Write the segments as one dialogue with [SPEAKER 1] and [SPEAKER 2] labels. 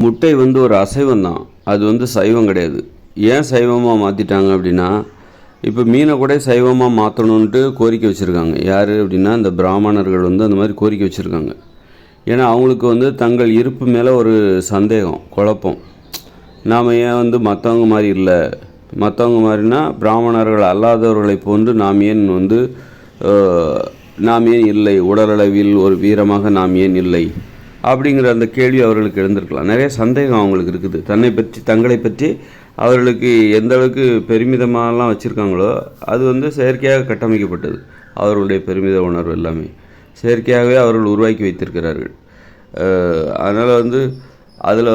[SPEAKER 1] முட்டை ஒரு அசைவம் தான், அது சைவம் கிடையாது. ஏன் சைவமாக மாற்றிட்டாங்க அப்படின்னா, இப்போ மீனை கூட சைவமாக மாற்றணுன்ட்டு கோரிக்கை வச்சுருக்காங்க. யார் அப்படின்னா இந்த பிராமணர்கள் அந்த மாதிரி கோரிக்கை வச்சுருக்காங்க. ஏன்னா அவங்களுக்கு தங்கள் இருப்பு மேலே ஒரு சந்தேகம், குழப்பம். நாம் ஏன் மற்றவங்க மாதிரி இல்லை, மற்றவங்க மாதிரினா பிராமணர்கள் அல்லாதவர்களை போன்று நாம் ஏன் நாம் ஏன் இல்லை, உடலளவில் ஒரு வீரமாக நாம் ஏன் இல்லை அப்படிங்கிற அந்த கேள்வி அவர்களுக்கு எழுந்திருக்கலாம். நிறைய சந்தேகம் அவங்களுக்கு இருக்குது. தங்களை பற்றி அவர்களுக்கு எந்த அளவுக்கு பெருமிதமாகலாம் வச்சுருக்காங்களோ அது செயற்கையாக கட்டமைக்கப்பட்டது. அவர்களுடைய பெருமித உணர்வு எல்லாமே செயற்கையாகவே அவர்கள் உருவாக்கி வைத்திருக்கிறார்கள். அதனால் அதில்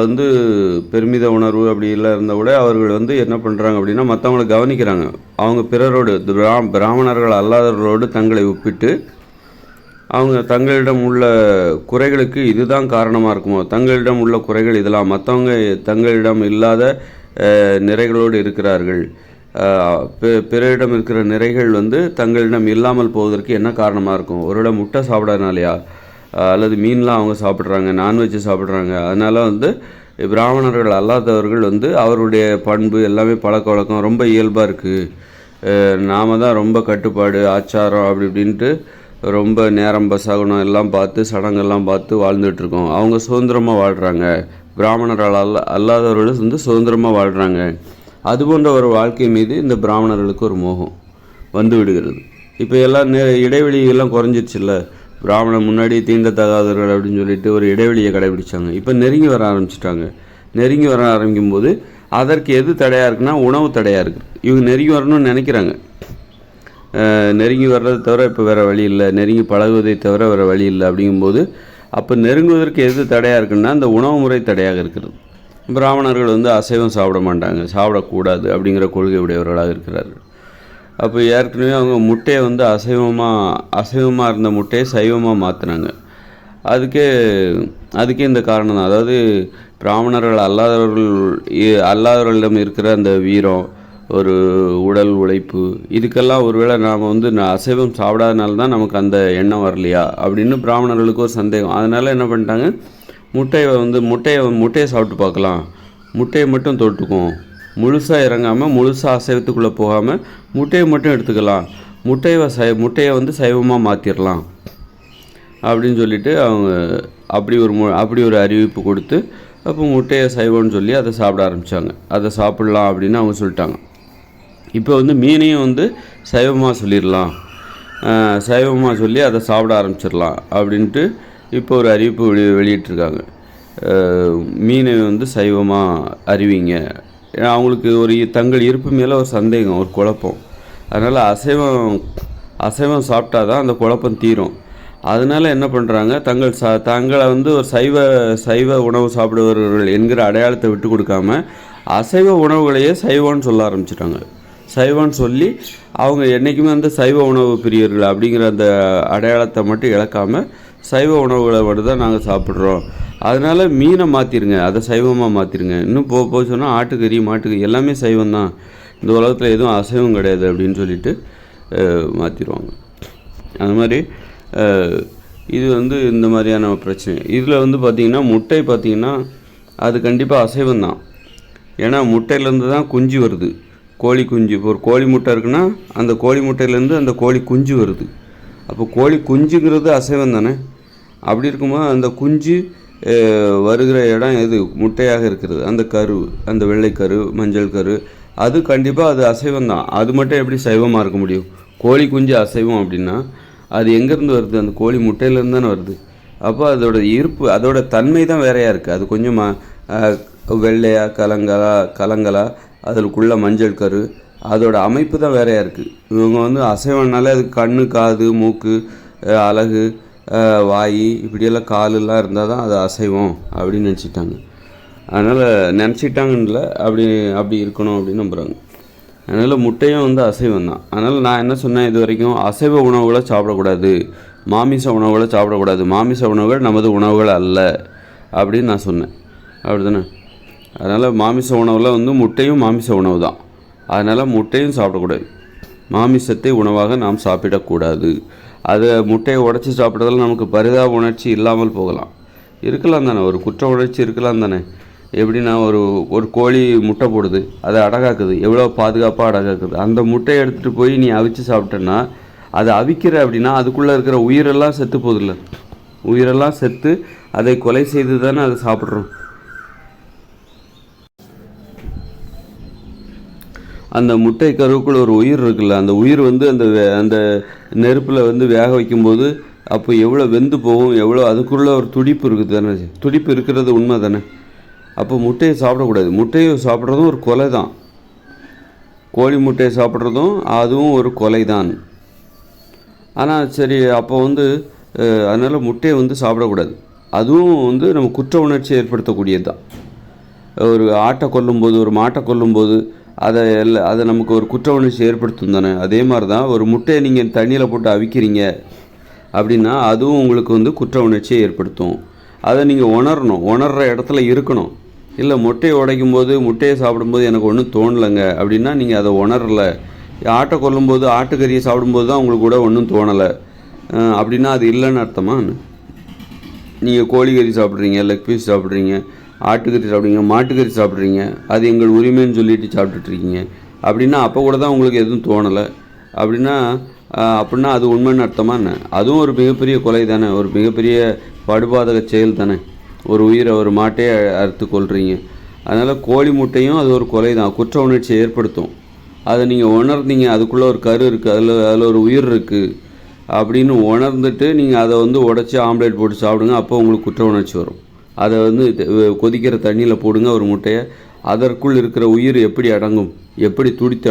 [SPEAKER 1] பெருமித உணர்வு அப்படி இல்லை இருந்தால் கூட அவர்கள் என்ன பண்ணுறாங்க அப்படின்னா மற்றவங்களை கவனிக்கிறாங்க. அவங்க பிறரோடு பிராமணர்கள் அல்லாதவர்களோடு தங்களை ஒப்பிட்டு அவங்க தங்களிடம் உள்ள குறைகளுக்கு இதுதான் காரணமாக இருக்குமோ, தங்களிடம் உள்ள குறைகள் இதெல்லாம், மற்றவங்க தங்களிடம் இல்லாத நிறைகளோடு இருக்கிறார்கள், பிறரிடம் இருக்கிற நிறைகள் தங்களிடம் இல்லாமல் போவதற்கு என்ன காரணமாக இருக்கும், ஒருவேளை முட்டை சாப்பிடாதனாலையா, அல்லது மீன்லாம் அவங்க சாப்பிட்றாங்க, நான்வெஜ்ஜு சாப்பிட்றாங்க, அதனால் பிராமணர்கள் அல்லாதவர்கள் அவருடைய பண்பு எல்லாமே பழக்க வழக்கம் ரொம்ப இயல்பாக இருக்குது, நாம் தான் ரொம்ப கட்டுப்பாடு ஆச்சாரம் அப்படி இப்படின்ட்டு ரொம்ப நேரம் பசகனம் எல்லாம் பார்த்து சடங்கெல்லாம் பார்த்து வாழ்ந்துட்டுருக்கோம். அவங்க சுதந்திரமாக வாழ்கிறாங்க, பிராமணர்கள் அல்லாதவர்கள் சுதந்திரமாக வாழ்கிறாங்க. அதுபோன்ற ஒரு வாழ்க்கை மீது இந்த பிராமணர்களுக்கு ஒரு மோகம் விடுகிறது. இப்போ எல்லாம் இடைவெளியெல்லாம் குறைஞ்சிருச்சுல்ல. பிராமணன் முன்னாடி தீண்டத்தகாதவர்கள் அப்படின்னு சொல்லிட்டு ஒரு இடைவெளியை கடைபிடிச்சாங்க. இப்போ நெருங்கி வர ஆரம்பிச்சிட்டாங்க. நெருங்கி வர ஆரம்பிக்கும் போது அதற்கு எது தடையாக இருக்குன்னா உணவு தடையாக இருக்குது. இவங்க நெருங்கி வரணும்னு நினைக்கிறாங்க. நெருங்கி வர்றதை தவிர இப்போ வேறு வழி இல்லை, நெருங்கி பழகுவதை தவிர வேறு வழி இல்லை. அப்படிங்கும்போது அப்போ நெருங்குவதற்கு எது தடையாக இருக்குன்னா அந்த உணவு முறை தடையாக இருக்கிறது. பிராமணர்கள் அசைவம் சாப்பிட மாட்டாங்க, சாப்பிடக்கூடாது அப்படிங்கிற கொள்கை உடையவர்களாக இருக்கிறார்கள். அப்போ ஏற்கனவே அவங்க முட்டையை அசைவமாக இருந்த முட்டையை சைவமாக மாற்றினாங்க. அதுக்கே இந்த காரணம் தான். அதாவது பிராமணர்கள் அல்லாதவர்களிடம் இருக்கிற அந்த வீரம், ஒரு உடல் உழைப்பு, இதுக்கெல்லாம் ஒருவேளை நாம் அசைவம் சாப்பிடாதனால தான் நமக்கு அந்த எண்ணம் வரலையா அப்படின்னு பிராமணர்களுக்கு ஒரு சந்தேகம். அதனால் என்ன பண்ணிட்டாங்க, முட்டையை சாப்பிட்டு பார்க்கலாம், முட்டையை மட்டும் தொட்டுக்கும், முழுசாக இறங்காமல் முழுசாக அசைவத்துக்குள்ளே போகாமல் முட்டையை மட்டும் எடுத்துக்கலாம், முட்டையை சைவமாக மாற்றிடலாம் அப்படின்னு சொல்லிட்டு அவங்க அப்படி ஒரு அறிவிப்பு கொடுத்து அப்போ முட்டையை சைவம்னு சொல்லி அதை சாப்பிட ஆரம்பித்தாங்க. அதை சாப்பிட்லாம் அப்படின்னு அவங்க சொல்லிட்டாங்க. இப்போ மீனையும் சைவமாக சொல்லிடலாம், சைவமாக சொல்லி அதை சாப்பிட ஆரம்பிச்சிடலாம் அப்படின்ட்டு இப்போ ஒரு அறிவிப்பு வெளியிட்டிருக்காங்க. மீனை சைவமாக அறிவிங்க. ஏன்னா அவங்களுக்கு ஒரு தங்கள் இருப்பு மேலே ஒரு சந்தேகம், ஒரு குழப்பம். அதனால் அசைவம் சாப்பிட்டா தான் அந்த குழப்பம் தீரும். அதனால் என்ன பண்ணுறாங்க, தங்களை ஒரு சைவ உணவு சாப்பிடுபவர்கள் என்கிற அடையாளத்தை விட்டு கொடுக்காம அசைவ உணவுகளையே சைவம்னு சொல்ல ஆரம்பிச்சிட்டாங்க. சைவம்னு சொல்லி அவங்க என்றைக்குமே சைவ உணவு பிரியர்கள் அப்படிங்கிற அந்த அடையாளத்தை மட்டும் இழக்காமல் சைவ உணவுகளை மட்டும் தான் நாங்கள் சாப்பிட்றோம், அதனால் மீனை மாற்றிருங்க, அதை சைவமாக மாற்றிருங்க, இன்னும் போக சொன்னால் ஆட்டுக்கறி மாட்டுக்கறி எல்லாமே சைவம் தான், இந்த உலகத்தில் எதுவும் அசைவம் கிடையாது அப்படின்னு சொல்லிட்டு மாற்றிடுவாங்க. அந்த மாதிரி இது இந்த மாதிரியான பிரச்சனை. இதில் பார்த்திங்கன்னா முட்டை பார்த்திங்கன்னா அது கண்டிப்பாக அசைவம் தான். ஏன்னா முட்டையிலேருந்து தான் குஞ்சு வருது, கோழி குஞ்சு. இப்போ ஒரு கோழி முட்டை இருக்குன்னா அந்த கோழி முட்டையிலேருந்து அந்த கோழி குஞ்சு வருது. அப்போ கோழி குஞ்சுங்கிறது அசைவம் தானே. அப்படி இருக்கும்போது அந்த குஞ்சு வருகிற இடம் எது முட்டையாக இருக்கிறது, அந்த கரு, அந்த வெள்ளைக்கரு மஞ்சள் கரு, அது கண்டிப்பாக அது அசைவம் தான். அது மட்டும் எப்படி சைவமாக இருக்க முடியும்? கோழி குஞ்சு அசைவம் அப்படின்னா அது எங்கேருந்து வருது, அந்த கோழி முட்டையிலேருந்து தானே வருது. அப்போ அதோட இருப்பு, அதோட தன்மை தான் வேறையாக இருக்குது. அது கொஞ்சம் வெள்ளையாக கலங்கலா அதற்குள்ள மஞ்சள் கரு, அதோட அமைப்பு தான் வேறையாக இருக்குது. இவங்க அசைவம்னாலே அது கண், காது, மூக்கு, அலகு, வாய், இப்படியெல்லாம் காலெல்லாம் இருந்தால் தான் அது அசைவம் அப்படின்னு நினச்சிட்டாங்க. அதனால் நினச்சிட்டாங்கன்னு அப்படி இருக்கணும் அப்படின்னு நம்புகிறாங்க. அதனால் முட்டையும் அசைவம் தான். அதனால் நான் என்ன சொன்னேன், இது வரைக்கும் அசைவ உணவுகளை சாப்பிடக்கூடாது, மாமிச உணவுகளை சாப்பிடக்கூடாது, மாமிச உணவுகள் நமது உணவுகள் அல்ல அப்படின்னு நான் சொன்னேன். அப்படி தானே? அதனால் மாமிச உணவில் முட்டையும் மாமிச உணவு தான். அதனால் முட்டையும் சாப்பிடக்கூடாது, மாமிசத்தை உணவாக நாம் சாப்பிடக்கூடாது. அதை முட்டையை உடச்சி சாப்பிட்றதால நமக்கு பரிதாப உணர்ச்சி இல்லாமல் போகலாம், இருக்கலாம் தானே, ஒரு குற்ற உணர்ச்சி இருக்கலாம் தானே. எப்படின்னா ஒரு ஒரு கோழி முட்டை போடுது, அதை அடகாக்குது, எவ்வளோ பாதுகாப்பாக அடகாக்குது. அந்த முட்டையை எடுத்துகிட்டு போய் நீ அவிச்சு சாப்பிட்டேன்னா, அதை அவிக்கிற அப்படின்னா அதுக்குள்ளே இருக்கிற உயிரெல்லாம் செத்து போதில்ல, உயிரெல்லாம் செத்து அதை கொலை செய்து தானே அதை சாப்பிட்றோம். அந்த முட்டை கருவுக்குள்ள ஒரு உயிர் இருக்குல்ல, அந்த உயிர் வந்து அந்த நெருப்பில் வந்து வேக வைக்கும்போது அப்போ எவ்வளோ வெந்து போகும், எவ்வளோ அதுக்குள்ளே ஒரு துடிப்பு இருக்குது தானே, துடிப்பு இருக்கிறது உண்மை தானே. அப்போ முட்டையை சாப்பிடக்கூடாது. முட்டையை சாப்பிட்றதும் ஒரு கொலை தான். கோழி முட்டையை சாப்பிட்றதும் அதுவும் ஒரு கொலை தான். ஆனால் சரி, அப்போ வந்து அதனால் முட்டையை வந்து சாப்பிடக்கூடாது. அதுவும் வந்து நம்ம குற்ற உணர்ச்சி ஏற்படுத்தக்கூடியது தான். ஒரு ஆட்டை கொல்லும்போது, ஒரு மாட்டை கொல்லும்போது அதை நமக்கு ஒரு குற்ற உணர்ச்சி ஏற்படுத்தும் தானே. அதே மாதிரி தான் ஒரு முட்டையை நீங்கள் தண்ணியில் போட்டு அவிக்கிறீங்க அப்படின்னா அதுவும் உங்களுக்கு வந்து குற்ற உணர்ச்சியை ஏற்படுத்தும். அதை நீங்கள் உணரணும், உணர்கிற இடத்துல இருக்கணும். இல்லை முட்டையை உடைக்கும் போது, முட்டையை சாப்பிடும்போது எனக்கு ஒன்றும் தோணலைங்க அப்படின்னா நீங்கள் அதை உணரலை. ஆட்டை கொல்லும்போது, ஆட்டுக்கறியை சாப்பிடும்போது தான் உங்களுக்கு கூட ஒன்றும் தோணலை அப்படின்னா அது இல்லைன்னு அர்த்தமா? நீங்கள் கோழிக்கறி சாப்பிட்றீங்க, லெக் பீஸ் சாப்பிட்றீங்க, ஆட்டுக்கறி சாப்பிட்றீங்க, மாட்டுக்கறி சாப்பிட்றீங்க, அது எங்கள் உரிமைன்னு சொல்லிட்டு சாப்பிட்டுட்ருக்கீங்க அப்படின்னா அப்போ கூட தான் உங்களுக்கு எதுவும் தோணலை அப்படின்னா அது உண்மைன்னு அர்த்தமா என்ன? அதுவும் ஒரு மிகப்பெரிய கொலை தானே, ஒரு மிகப்பெரிய படுபாதக செயல் தானே. ஒரு உயிரை, ஒரு மாட்டையே அறுத்து கொள்கிறீங்க. அதனால் கோழி முட்டையும் அது ஒரு கொலை தான், குற்ற உணர்ச்சியை ஏற்படுத்தும். அதை நீங்கள் உணர்ந்தீங்க, அதுக்குள்ளே ஒரு கரு இருக்குது, அதில் ஒரு உயிர் இருக்குது அப்படின்னு உணர்ந்துட்டு நீங்கள் அதை வந்து உடச்சி ஆம்லேட் போட்டு சாப்பிடுங்க. அப்போ உங்களுக்கு குற்ற உணர்ச்சி வரும். அதை வந்து கொதிக்கிற தண்ணியில் போடுங்க ஒரு முட்டையை, அதற்குள் இருக்கிற உயிர் எப்படி அடங்கும், எப்படி துடித்து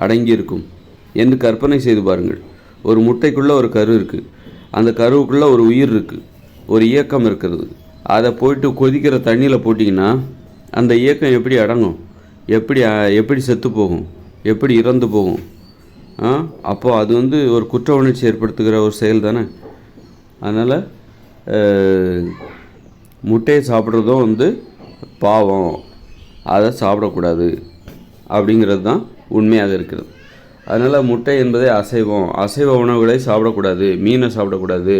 [SPEAKER 1] அடங்கி இருக்கும் என்று கற்பனை செய்து பாருங்கள். ஒரு முட்டைக்குள்ளே ஒரு கரு இருக்குது, அந்த கருவுக்குள்ளே ஒரு உயிர் இருக்குது, ஒரு இயக்கம் இருக்கிறது. அதை போயிட்டு கொதிக்கிற தண்ணியில் போட்டிங்கன்னா அந்த இயக்கம் எப்படி அடங்கும், எப்படி செத்து போகும், எப்படி இறந்து போகும்? அப்போது அது வந்து ஒரு குற்ற உணர்ச்சி ஏற்படுத்துகிற ஒரு செயல் தானே. அதனால் முட்டையை சாப்பிட்றதும் வந்து பாவம், அதை சாப்பிடக்கூடாது அப்படிங்கிறது தான் உண்மையாக இருக்கிறது. அதனால் முட்டை என்பதே அசைவ உணவுகளை சாப்பிடக்கூடாது. மீனை சாப்பிடக்கூடாது,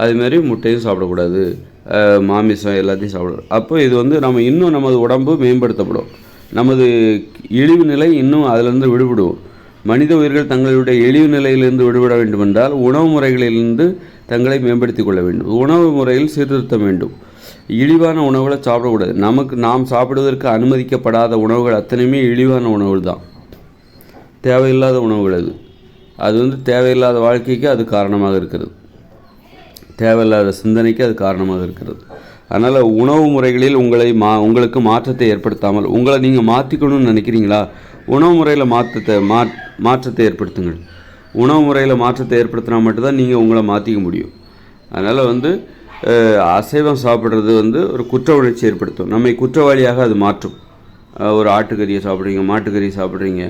[SPEAKER 1] அதுமாரி முட்டையும் சாப்பிடக்கூடாது, மாமிசம் எல்லாத்தையும் சாப்பிடக்கூடாது. அப்போ இது வந்து நம்ம இன்னும் நமது உடம்பு மேம்படுத்தப்படும், நமது இழிவு நிலை இன்னும் அதிலிருந்து விடுபடுவோம். மனித உயிர்கள் தங்களுடைய இழிவு நிலையிலிருந்து விடுபட வேண்டுமென்றால் உணவு முறைகளிலிருந்து தங்களை மேம்படுத்தி கொள்ள வேண்டும். உணவு முறையில் சீர்திருத்தம் வேண்டும். இழிவான உணவுகளை சாப்பிடக்கூடாது. நாம் சாப்பிடுவதற்கு அனுமதிக்கப்படாத உணவுகள் அத்தனையுமே இழிவான உணவுகள் தான், தேவையில்லாத உணவுகள். அது வந்து தேவையில்லாத வாழ்க்கைக்கு அது காரணமாக இருக்கிறது, தேவையில்லாத சிந்தனைக்கு அது காரணமாக இருக்கிறது. அதனால் உணவு முறைகளில் உங்களுக்கு மாற்றத்தை ஏற்படுத்தாமல், உங்களை நீங்கள் மாற்றிக்கணும்னு நினைக்கிறீங்களா, உணவு முறையில் மாற்றத்தை ஏற்படுத்துங்கள். உணவு முறையில் மாற்றத்தை ஏற்படுத்தினா மட்டும்தான் நீங்கள் உங்களை மாற்றிக்க முடியும். அதனால் வந்து அசைவம் சாப்பிட்றது வந்து ஒரு குற்ற உணர்ச்சி ஏற்படுத்தும், நம்மை குற்றவாளியாக அது மாற்றும். ஒரு ஆட்டுக்கறியை சாப்பிட்றீங்க, மாட்டுக்கறியை சாப்பிட்றீங்க,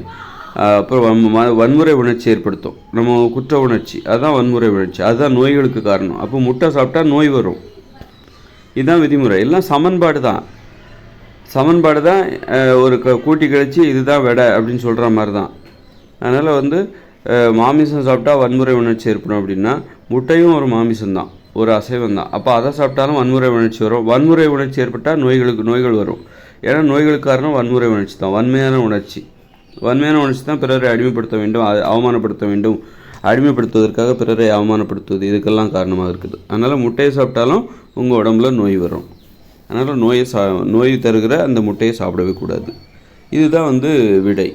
[SPEAKER 1] அப்புறம் வன்முறை உணர்ச்சி ஏற்படுத்தும். நம்ம குற்ற உணர்ச்சி, அதுதான் வன்முறை உணர்ச்சி, அதுதான் நோய்களுக்கு காரணம். அப்போ முட்டை சாப்பிட்டா நோய் வரும். இதுதான் விதிமுறை. எல்லாம் சமன்பாடு தான். ஒரு கூட்டி கழிச்சு இதுதான் விடை அப்படின்னு சொல்கிற மாதிரி தான். அதனால் வந்து மாமிசம் சாப்பிட்டா வன்முறை உணர்ச்சி ஏற்படும் அப்படின்னா முட்டையும் ஒரு மாமிசம்தான், ஒரு அசைவம் தான். அப்போ அதை சாப்பிட்டாலும் வன்முறை உணர்ச்சி வரும். வன்முறை உணர்ச்சி ஏற்பட்டால் நோய்கள் வரும். ஏன்னா நோய்களுக்கு காரணம் வன்முறை உணர்ச்சி தான், வன்மையான உணர்ச்சி தான். பிறரை அடிமைப்படுத்த வேண்டும், அவமானப்படுத்த வேண்டும், அடிமைப்படுத்துவதற்காக பிறரை அவமானப்படுத்துவது, இதுக்கெல்லாம் காரணமாக இருக்குது. அதனால் முட்டையை சாப்பிட்டாலும் உங்கள் உடம்புல நோய் வரும். அதனால் நோய் தருகிற அந்த முட்டையை சாப்பிடவே கூடாது. இதுதான் வந்து விடை.